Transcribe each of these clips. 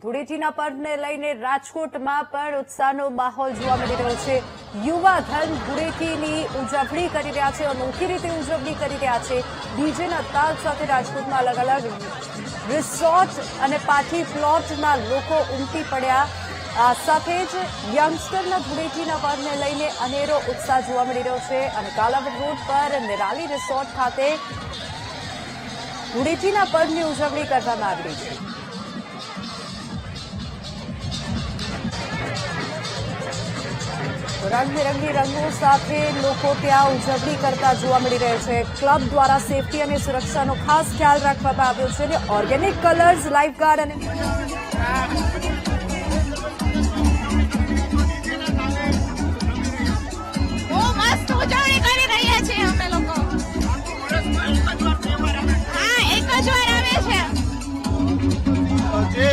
ધૂળેટીના પર્વને લઈને રાજકોટમાં પણ ઉત્સાહનો માહોલ જોવા મળી રહ્યો છે। યુવાધન ધૂળેટીની ઉજવણી કરી રહ્યા છે, અનોખી રીતે ઉજવણી કરી રહ્યા છે। ડીજેના તાલ સાથે રાજકોટમાં અલગ અલગ રિસોર્ટ અને પાર્ટી પ્લોટના લોકો ઉમટી પડ્યા। આ સાથે જ યંગસ્ટરના ધૂળેટીના પર્વને લઈને અનેરો ઉત્સાહ જોવા મળી રહ્યો છે અને કાલાવડ રોડ પર નિરાલી રિસોર્ટ ખાતે ધૂળેટીના પર્વની ઉજવણી કરવામાં આવી રહી છે। રંગબેરંગી રંગો સાથે લોકો ત્યાં ઉજવણી કરતા જોવા મળી રહે છે। ક્લબ દ્વારા સેફટી અને સુરક્ષાનો ખાસ ખ્યાલ રાખવામાં આવ્યો છે અને ઓર્ગેનિક કલર્સ, લાઇફ ગાર્ડ અને ઉજવણી કરી રહ્યા છીએ અમે લોકો। હા, એક જ વાર આવે છે।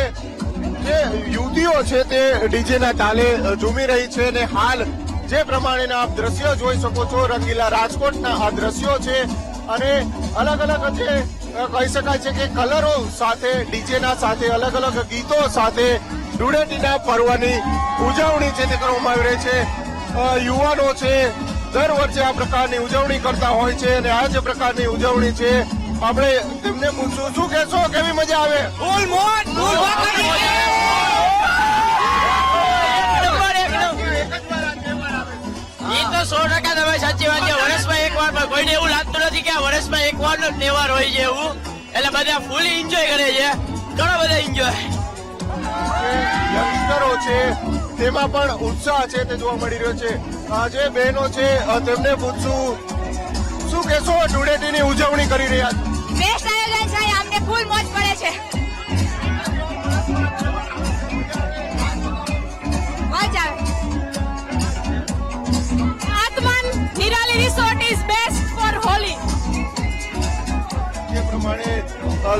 જે યુવતીઓ છે તે ડીજેના તાલે ઝૂમી રહી છે અને હાલ જે પ્રમાણેના આપ દ્રશ્યો જોઈ શકો છો, રંગીલા રાજકોટના આ દ્રશ્યો છે અને અલગ અલગ જે કહી શકાય છે કે કલરો સાથે, ડીજેના સાથે, અલગ અલગ ગીતો સાથે ધૂળેટીના પર્વની ઉજવણી છે તે કરવામાં આવી રહી છે। યુવાનો છે દર વર્ષે આ પ્રકારની ઉજવણી કરતા હોય છે અને આ જે પ્રકારની ઉજવણી છે આપણે તેમને પૂછશું, શું કહેશો, કેવી મજા આવે? ફૂલ મોજ, ફૂલ એ તો 100% તમે સાચી વાત છે। વર્ષમાં એક વાર કોઈને એવું લાગતું નથી કે આ વર્ષમાં એક વાર નો તહેવાર હોય છે એવું, એટલે બધા ફૂલ એન્જોય કરે છે, ઘણો બધા એન્જોય। યંગસ્ટરો છે તેમાં પણ ઉત્સાહ છે તે જોવા મળી રહ્યો છે। જે બહેનો છે તેમને પૂછશું, શું કહેશો, ધૂળેટીની ઉજવણી કરી રહ્યા છો? બેસ્ટ આયોજન છે, અમને ફૂલ મોજ પડે છે। મોજ આવે। Atman Nirali resort is best for Holi. જે પ્રમાણે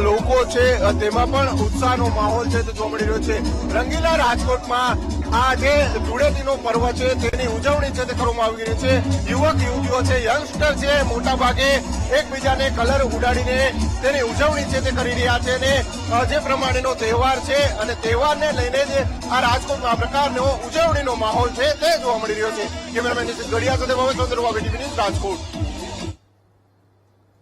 લોકો છે તેમાં પણ ઉત્સાહનો માહોલ છે તે જોવા મળી રહ્યો છે। રંગીલા રાજકોટમાં આ જે ધૂળેટીનો પર્વ છે તેની ઉજવણી છે તે કરવામાં આવી રહી છે। યુવક યુવતીઓ છે, યંગસ્ટર છે, મોટા ભાગે એકબીજાને કલર ઉડાડીને તેની ઉજવણી છે તે કરી રહ્યા છે અને જે પ્રમાણેનો તહેવાર છે અને તહેવારને લઈને જે આ રાજકોટમાં આ પ્રકારનો ઉજવણીનો માહોલ છે તે જોવા મળી રહ્યો છે। કેમેરામેન નિશિત ગઢિયા સાથે ભવેશ ચંદ્રબાબુ, ટીવી ન્યૂઝ, રાજકોટ।